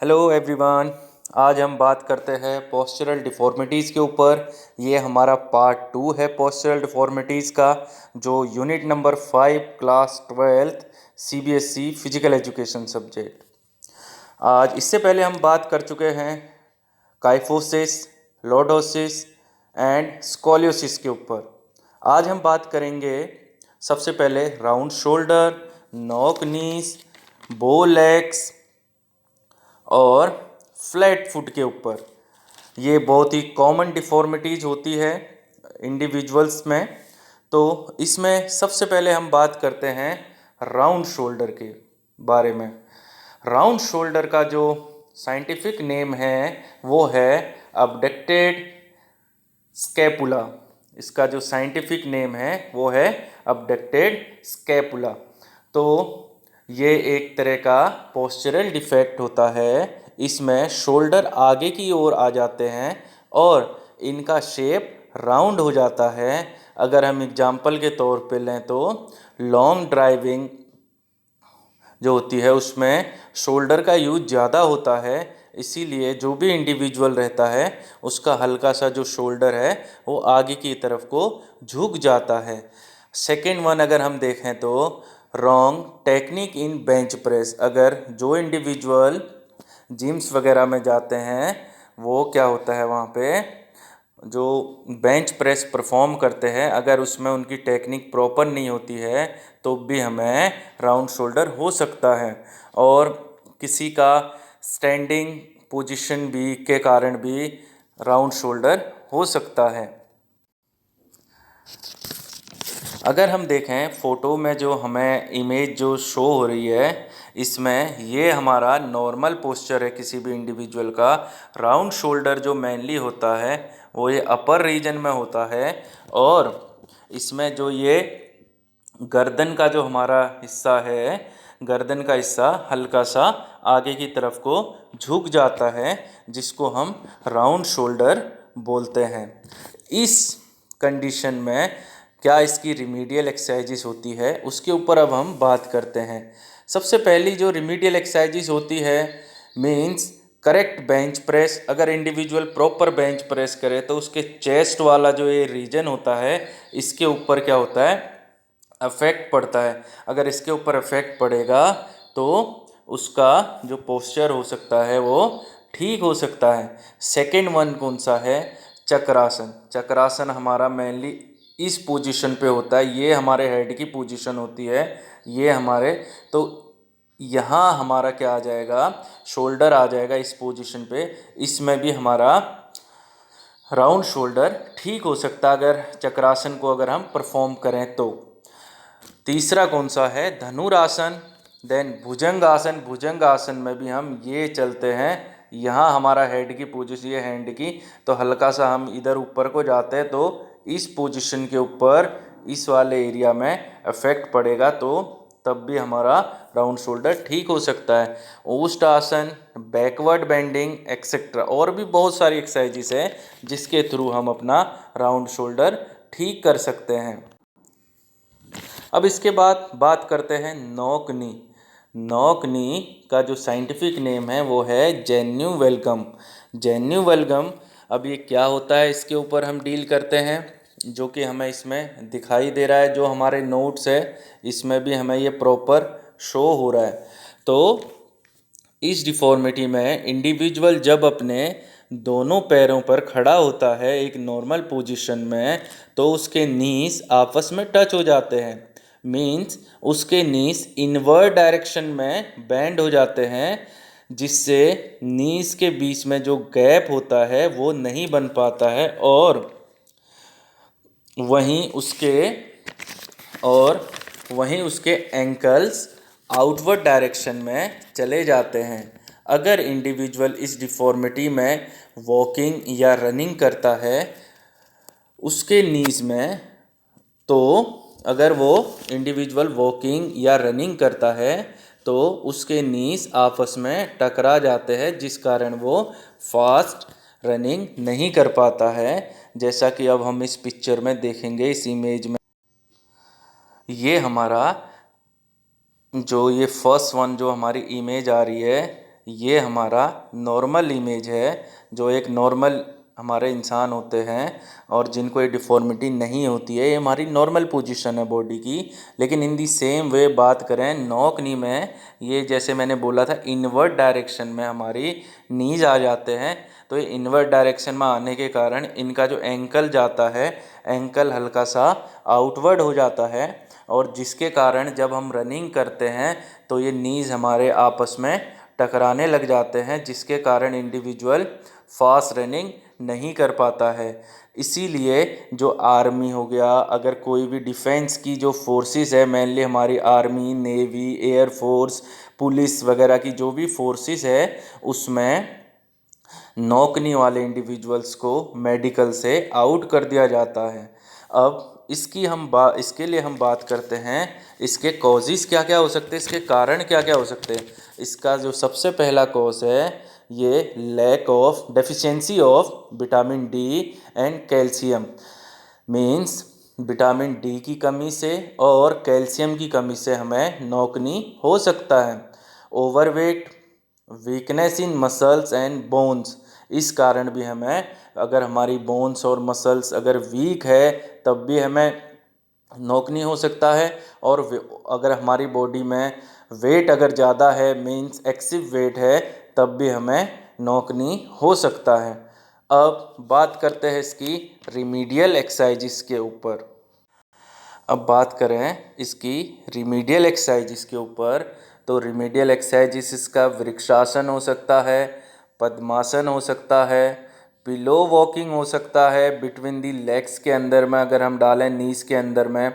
Hello everyone. आज हम बात करते हैं पोस्चरल डिफॉर्मिटीज़ के ऊपर। ये हमारा पार्ट 2 है पोस्चरल डिफॉर्मिटीज़ का, जो unit number 5 class 12 CBSE physical education subject. आज इससे पहले हम बात कर चुके हैं काइफोसिस, लॉर्डोसिस एंड स्कोलियोसिस के ऊपर। आज हम बात करेंगे सबसे पहले राउंड शोल्डर, नॉक नीज, बो लेग्स और फ्लैट फुट के ऊपर। ये बहुत ही कॉमन डिफॉर्मिटीज़ होती है इंडिविजुअल्स में। तो इसमें सबसे पहले हम बात करते हैं राउंड शोल्डर के बारे में। राउंड शोल्डर का जो साइंटिफिक नेम है वो है अबडक्टेड स्कैपुला। इसका जो साइंटिफिक नेम है वो है अबडक्टेड स्कैपुला। तो ये एक तरह का पोस्चरल डिफेक्ट होता है। इसमें शोल्डर आगे की ओर आ जाते हैं और इनका शेप राउंड हो जाता है। अगर हम एग्जाम्पल के तौर पे लें तो लॉन्ग ड्राइविंग जो होती है उसमें शोल्डर का यूज ज़्यादा होता है, इसीलिए जो भी इंडिविजुअल रहता है उसका हल्का सा जो शोल्डर है वो आगे की तरफ को झुक जाता है। सेकेंड वन अगर हम देखें तो wrong technique in bench press. अगर जो इंडिविजुअल जिम्स वगैरह में जाते हैं वो क्या होता है, वहाँ पे जो बेंच प्रेस परफॉर्म करते हैं अगर उसमें उनकी टेक्निक प्रॉपर नहीं होती है तो भी हमें राउंड शोल्डर हो सकता है। और किसी का स्टैंडिंग पोजीशन भी के कारण भी राउंड शोल्डर हो सकता है। अगर हम देखें फ़ोटो में जो हमें इमेज जो शो हो रही है, इसमें ये हमारा नॉर्मल पोस्चर है किसी भी इंडिविजुअल का। राउंड शोल्डर जो मेनली होता है वो ये अपर रीजन में होता है और इसमें जो ये गर्दन का जो हमारा हिस्सा है, गर्दन का हिस्सा हल्का सा आगे की तरफ को झुक जाता है, जिसको हम राउंड शोल्डर बोलते हैं। इस कंडीशन में क्या इसकी रिमीडियल एक्सरसाइजेस होती है उसके ऊपर अब हम बात करते हैं। सबसे पहली जो रिमीडियल एक्सरसाइजेस होती है मीन्स करेक्ट बेंच प्रेस। अगर इंडिविजुअल प्रॉपर बेंच प्रेस करे तो उसके चेस्ट वाला जो ये रीजन होता है इसके ऊपर क्या होता है, अफेक्ट पड़ता है। अगर इसके ऊपर अफेक्ट पड़ेगा तो उसका जो पोस्चर हो सकता है वो ठीक हो सकता है। सेकेंड वन कौन सा है, चक्रासन। चक्रासन हमारा मेनली इस पोजीशन पे होता है, ये हमारे हेड की पोजीशन होती है। ये हमारे तो यहाँ हमारा क्या आ जाएगा, शोल्डर आ जाएगा इस पोजीशन पे। इसमें भी हमारा राउंड शोल्डर ठीक हो सकता है अगर चक्रासन को अगर हम परफॉर्म करें तो। तीसरा कौन सा है, धनुरासन। देन भुजंग आसन। भुजंग आसन में भी हम ये चलते हैं, यहाँ हमारा हेड की पोजीशन, ये हैंड की, तो हल्का सा हम इधर ऊपर को जाते हैं तो इस पोजीशन के ऊपर इस वाले एरिया में इफेक्ट पड़ेगा तो तब भी हमारा राउंड शोल्डर ठीक हो सकता है। ओस्ट आसन, बैकवर्ड बेंडिंग एक्सेट्रा, और भी बहुत सारी एक्सरसाइजेस है जिसके थ्रू हम अपना राउंड शोल्डर ठीक कर सकते हैं। अब इसके बाद बात करते हैं नॉक नी। नॉक नी का जो साइंटिफिक नेम है वो है जेन्युवेल्गम। जेन्युवेल्गम। अब ये क्या होता है इसके ऊपर हम डील करते हैं, जो कि हमें इसमें दिखाई दे रहा है। जो हमारे नोट्स है इसमें भी हमें ये प्रॉपर शो हो रहा है। तो इस डिफॉर्मिटी में इंडिविजुअल जब अपने दोनों पैरों पर खड़ा होता है एक नॉर्मल पोजीशन में, तो उसके नीस आपस में टच हो जाते हैं। मीन्स उसके नीस इनवर्ड डायरेक्शन में बेंड हो जाते हैं, जिससे नीस के बीच में जो गैप होता है वो नहीं बन पाता है और वहीं उसके एंकल्स आउटवर्ड डायरेक्शन में चले जाते हैं। अगर इंडिविजुअल इस डिफॉर्मिटी में वॉकिंग या रनिंग करता है उसके नीज में, तो अगर वो इंडिविजुअल वॉकिंग या रनिंग करता है तो उसके नीज आपस में टकरा जाते हैं, जिस कारण वो फास्ट रनिंग नहीं कर पाता है। जैसा कि अब हम इस पिक्चर में देखेंगे, इस इमेज में ये हमारा जो ये फर्स्ट वन जो हमारी इमेज आ रही है, ये हमारा नॉर्मल इमेज है, जो एक नॉर्मल हमारे इंसान होते हैं और जिनको ये डिफॉर्मिटी नहीं होती है, ये हमारी नॉर्मल पोजीशन है बॉडी की। लेकिन इन दी सेम वे बात करें नॉक नी में, ये जैसे मैंने बोला था इनवर्ड डायरेक्शन में हमारी नीज आ जाते हैं। तो ये इनवर्ड डायरेक्शन में आने के कारण इनका जो एंकल जाता है, एंकल हल्का सा आउटवर्ड हो जाता है, और जिसके कारण जब हम रनिंग करते हैं तो ये नीज हमारे आपस में टकराने लग जाते हैं, जिसके कारण इंडिविजुअल फास्ट रनिंग नहीं कर पाता है। इसीलिए जो आर्मी हो गया, अगर कोई भी डिफेंस की जो फोर्सेस है, मेनली हमारी army, navy, air force, police वगैरह की जो भी फोर्सेस है, उसमें नौकरी वाले इंडिविजुअल्स को मेडिकल से आउट कर दिया जाता है। अब इसके लिए हम बात करते हैं इसके कॉजेज़ क्या क्या हो सकते हैं, इसके कारण क्या क्या हो सकते हैं। इसका जो सबसे पहला कॉज है ये lack of deficiency of vitamin D and calcium. Means vitamin D की कमी से और कैल्शियम की कमी से हमें नौकनी हो सकता है। Overweight, weakness in muscles and bones, इस कारण भी हमें, अगर हमारी बोन्स और मसल्स अगर वीक है तब भी हमें नौकनी हो सकता है। और अगर हमारी बॉडी में वेट अगर ज़्यादा है, मीन्स एक्सिव वेट है, तब भी हमें नौकनी हो सकता है। अब बात करते हैं इसकी रिमीडियल एक्सरसाइजिस के ऊपर। अब बात करें इसकी रिमीडियल एक्सरसाइजिस के ऊपर, तो रिमीडियल एक्सरसाइजिस इसका वृक्षासन हो सकता है, पद्मासन हो सकता है, पिलो वॉकिंग हो सकता है बिटवीन दी लेग्स के अंदर में, अगर हम डालें नीज के अंदर में,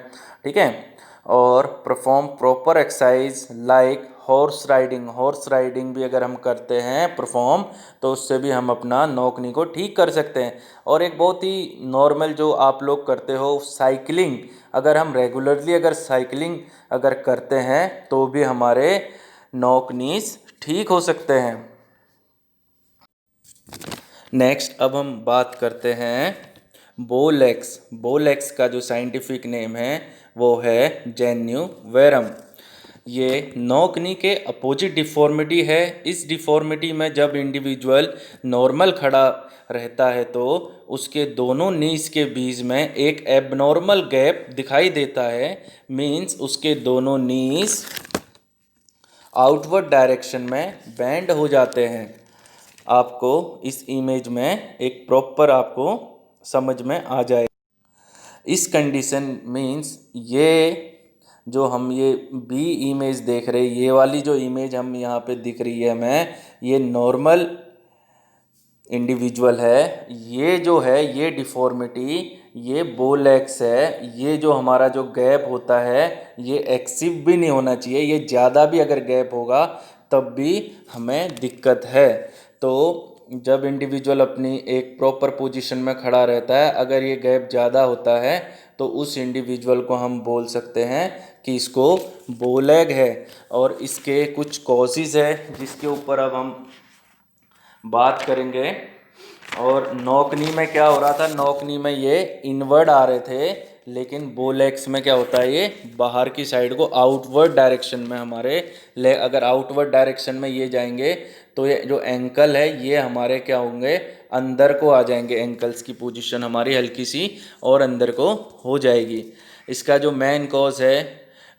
ठीक है। और perform proper exercise like horse riding भी अगर हम करते हैं परफॉर्म, तो उससे भी हम अपना नौकनी को ठीक कर सकते हैं। और एक बहुत ही नॉर्मल जो आप लोग करते हो साइकिलिंग, अगर हम रेगुलरली अगर साइकिलिंग अगर करते हैं तो भी हमारे नौकनीज ठीक हो सकते हैं। नेक्स्ट अब हम बात करते हैं बोलेक्स। बोलेक्स का जो साइंटिफिक नेम है वो है जेन्युवेरम। ये नौकनी के अपोजिट डिफॉर्मिटी है। इस डिफॉर्मिटी में जब इंडिविजुअल नॉर्मल खड़ा रहता है तो उसके दोनों नीज के बीच में एक एबनॉर्मल गैप दिखाई देता है। मीन्स उसके दोनों नीज आउटवर्ड डायरेक्शन में बेंड हो जाते हैं। आपको इस इमेज में एक प्रॉपर आपको समझ में आ जाए। इस कंडीशन मीन्स ये जो हम ये बी इमेज देख रहे, ये वाली जो इमेज हम यहाँ पे दिख रही है हमें, ये नॉर्मल इंडिविजुअल है। ये जो है ये डिफॉर्मिटी, ये बोलेक्स है। ये जो हमारा जो गैप होता है ये एक्सिव भी नहीं होना चाहिए, ये ज़्यादा भी अगर गैप होगा तब भी हमें दिक्कत है। तो जब इंडिविजुअल अपनी एक प्रॉपर पोजीशन में खड़ा रहता है, अगर ये गैप ज़्यादा होता है तो उस इंडिविजुअल को हम बोल सकते हैं कि इसको बोलेग है। और इसके कुछ कॉजेज़ है जिसके ऊपर अब हम बात करेंगे। और नौकनी में क्या हो रहा था, नौकनी में ये इनवर्ड आ रहे थे, लेकिन बोलेक्स में क्या होता है ये बाहर की साइड को आउटवर्ड डायरेक्शन में हमारे अगर आउटवर्ड डायरेक्शन में ये जाएंगे तो ये जो एंकल है ये हमारे क्या होंगे, अंदर को आ जाएंगे। एंकल्स की पोजीशन हमारी हल्की सी और अंदर को हो जाएगी। इसका जो मेन कॉज है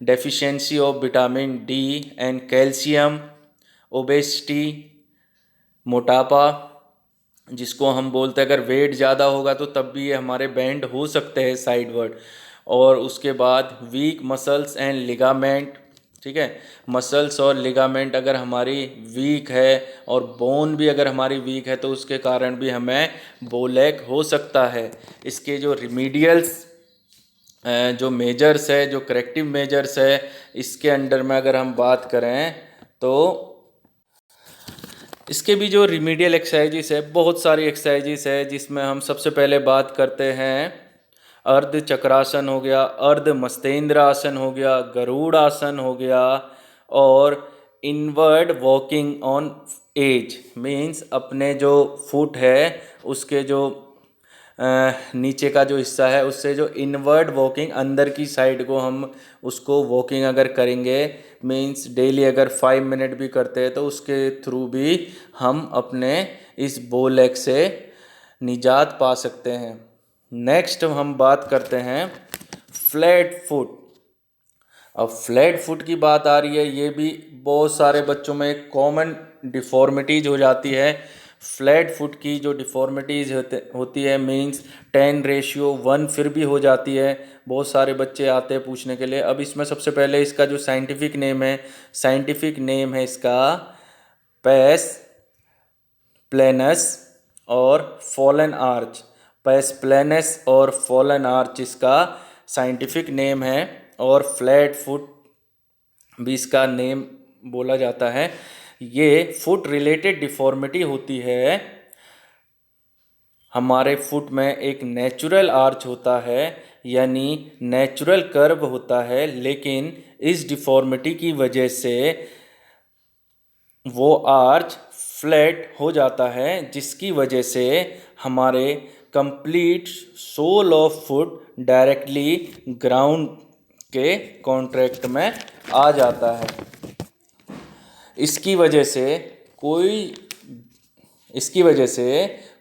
deficiency of vitamin D and calcium, obesity, मोटापा, जिसको हम बोलते हैं अगर वेट ज़्यादा होगा तो तब भी ये हमारे बैंड हो सकते हैं साइडवर्ड। और उसके बाद वीक मसल्स एंड लिगामेंट, ठीक है। मसल्स और लिगामेंट अगर हमारी वीक है और बोन भी अगर हमारी वीक है तो उसके कारण भी हमें बोलेग हो सकता है। इसके जो रिमीडियल्स जो मेजर्स है, जो करेक्टिव मेजर्स है, इसके अंडर में अगर हम बात करें तो इसके भी जो रिमीडियल एक्सरसाइजेस है, बहुत सारी एक्सरसाइजेस है, जिसमें हम सबसे पहले बात करते हैं अर्ध चक्रासन हो गया, अर्ध मस्तेंद्र आसन हो गया, गरुड़ आसन हो गया, और inward walking on edge. Means अपने जो फुट है उसके जो नीचे का जो हिस्सा है उससे जो इनवर्ड वॉकिंग अंदर की साइड को हम उसको वॉकिंग अगर करेंगे, मीन्स डेली अगर 5 मिनट भी करते हैं तो उसके थ्रू भी हम अपने इस बो लेग से निजात पा सकते हैं। नेक्स्ट हम बात करते हैं फ्लैट फुट। अब फ्लैट फुट की बात आ रही है, ये भी बहुत सारे बच्चों में एक कॉमन डिफॉर्मिटीज हो जाती है। फ्लैट फुट की जो डिफॉर्मिटीज होती है मींस 10:1 फिर भी हो जाती है। बहुत सारे बच्चे आते हैं पूछने के लिए। अब इसमें सबसे पहले इसका जो साइंटिफिक नेम है इसका पैस प्लेनस और फॉलन आर्च। पैस प्लेनस और फॉलन आर्च इसका साइंटिफिक नेम है, और फ्लैट फुट भी इसका नेम बोला जाता है। ये फुट रिलेटेड डिफॉर्मिटी होती है। हमारे फुट में एक नेचुरल आर्च होता है, यानी नेचुरल कर्व होता है, लेकिन इस डिफॉर्मिटी की वजह से वो आर्च फ्लैट हो जाता है, जिसकी वजह से हमारे complete sole of foot directly ground के कॉन्ट्रैक्ट में आ जाता है। इसकी वजह से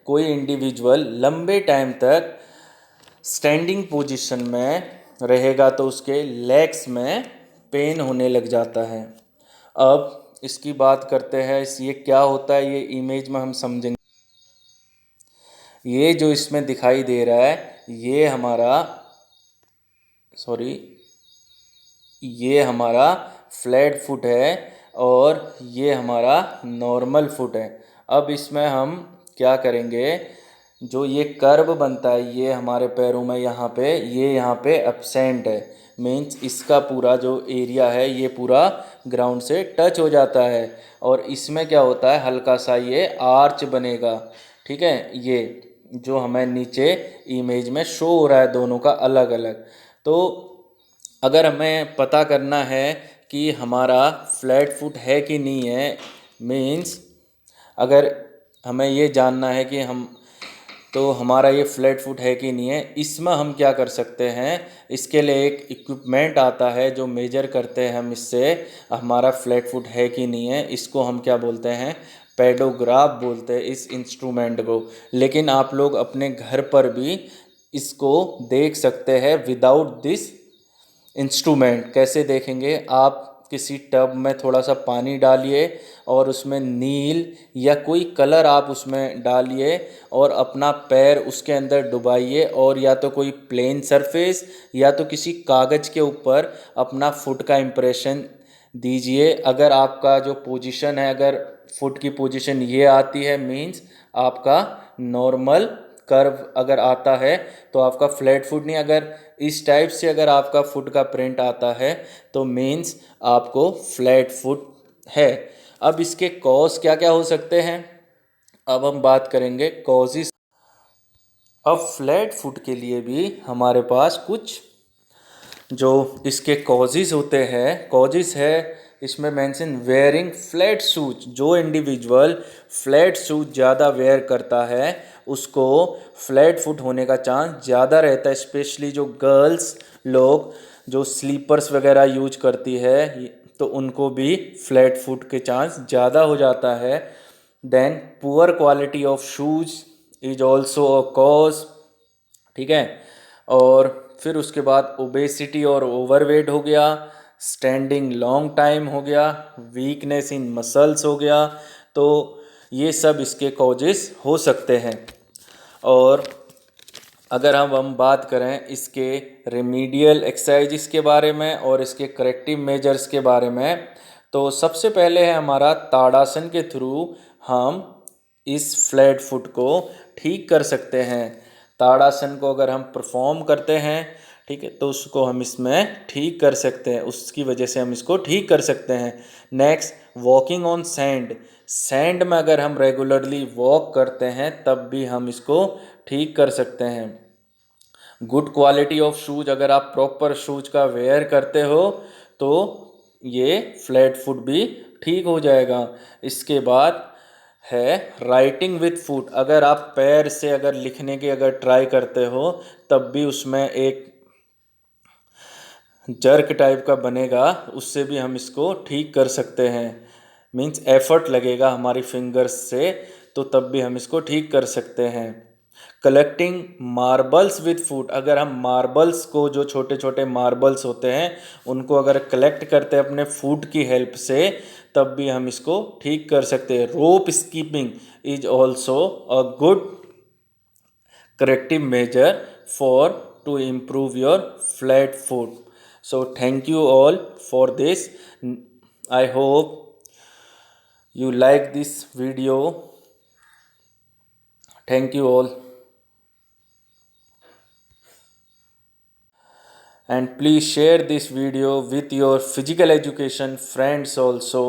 कोई इंडिविजुअल लंबे टाइम तक स्टैंडिंग पोजीशन में रहेगा तो उसके लेग्स में पेन होने लग जाता है। अब इसकी बात करते हैं, ये क्या होता है ये इमेज में हम समझेंगे। ये जो इसमें दिखाई दे रहा है ये हमारा फ्लैट फुट है और ये हमारा नॉर्मल फुट है। अब इसमें हम क्या करेंगे, जो ये कर्व बनता है ये हमारे पैरों में यहाँ पे एब्सेंट है, मीन्स इसका पूरा जो एरिया है ये पूरा ग्राउंड से टच हो जाता है, और इसमें क्या होता है हल्का सा ये आर्च बनेगा। ठीक है, ये जो हमें नीचे इमेज में शो हो रहा है दोनों का अलग अलग। तो अगर हमें पता करना है कि हमारा फ्लैट फुट है कि नहीं है, मीन्स अगर हमें ये जानना है कि हमारा ये फ्लैट फुट है कि नहीं है, इसमें हम क्या कर सकते हैं, इसके लिए एक इक्विपमेंट आता है जो मेजर करते हैं हम इससे हमारा फ्लैट फुट है कि नहीं है। इसको हम क्या बोलते हैं, पेडोग्राफ बोलते हैं इस इंस्ट्रूमेंट को। लेकिन आप लोग अपने घर पर भी इसको देख सकते हैं विदाउट दिस इंस्ट्रूमेंट। कैसे देखेंगे, आप किसी टब में थोड़ा सा पानी डालिए और उसमें नील या कोई कलर आप उसमें डालिए और अपना पैर उसके अंदर डुबाइए, और या तो कोई प्लेन सरफेस या तो किसी कागज़ के ऊपर अपना फुट का इम्प्रेशन दीजिए। अगर आपका जो पोजीशन है, अगर फुट की पोजीशन ये आती है, मीन्स आपका नॉर्मल कर्व अगर आता है तो आपका फ्लैट फुट नहीं। अगर इस टाइप से अगर आपका फुट का प्रिंट आता है तो मीन्स आपको फ्लैट फुट है। अब इसके कॉज क्या क्या हो सकते हैं, अब हम बात करेंगे कॉजेस। अब फ्लैट फुट के लिए भी हमारे पास कुछ जो इसके कॉजेज़ होते हैं, कॉजेज़ है इसमें मेंशन वेयरिंग फ्लैट शूज। जो इंडिविजुअल फ्लैट शूज ज़्यादा वेयर करता है उसको फ्लैट फुट होने का चांस ज़्यादा रहता है। स्पेशली जो गर्ल्स लोग जो स्लीपर्स वगैरह यूज करती है तो उनको भी फ्लैट फुट के चांस ज़्यादा हो जाता है। Then poor quality of shoes is also a cause. ठीक है, और फिर उसके बाद ओबेसिटी और ओवरवेट हो गया, स्टैंडिंग लॉन्ग टाइम हो गया, वीकनेस इन मसल्स हो गया। तो ये सब इसके कॉजेस हो सकते हैं। और अगर हम बात करें इसके रेमीडियल एक्सरसाइज के बारे में और इसके करेक्टिव मेजर्स के बारे में, तो सबसे पहले है हमारा ताड़ासन के थ्रू हम इस फ्लैट फुट को ठीक कर सकते हैं। ताड़ासन को अगर हम परफॉर्म करते हैं, ठीक है, तो उसको हम इसमें ठीक कर सकते हैं, उसकी वजह से हम इसको ठीक कर सकते हैं। Next, walking on sand. Sand में अगर हम रेगुलरली वॉक करते हैं तब भी हम इसको ठीक कर सकते हैं। गुड क्वालिटी ऑफ शूज, अगर आप प्रॉपर शूज का वेयर करते हो तो ये फ्लैट फुट भी ठीक हो जाएगा। इसके बाद है राइटिंग विथ फुट। अगर आप पैर से अगर लिखने की अगर ट्राई करते हो तब भी उसमें एक जर्क टाइप का बनेगा, उससे भी हम इसको ठीक कर सकते हैं। मीन्स एफर्ट लगेगा हमारी फिंगर्स से, तो तब भी हम इसको ठीक कर सकते हैं। Collecting marbles with foot. अगर हम मार्बल्स को, जो छोटे छोटे मार्बल्स होते हैं, उनको अगर कलेक्ट करते हैं अपने फुट की हेल्प से, तब भी हम इसको ठीक कर सकते हैं। Rope skipping is also a good corrective measure for to improve your flat foot. So thank you all for this. I hope you like this video. Thank you all, and please share this video with your physical education friends also.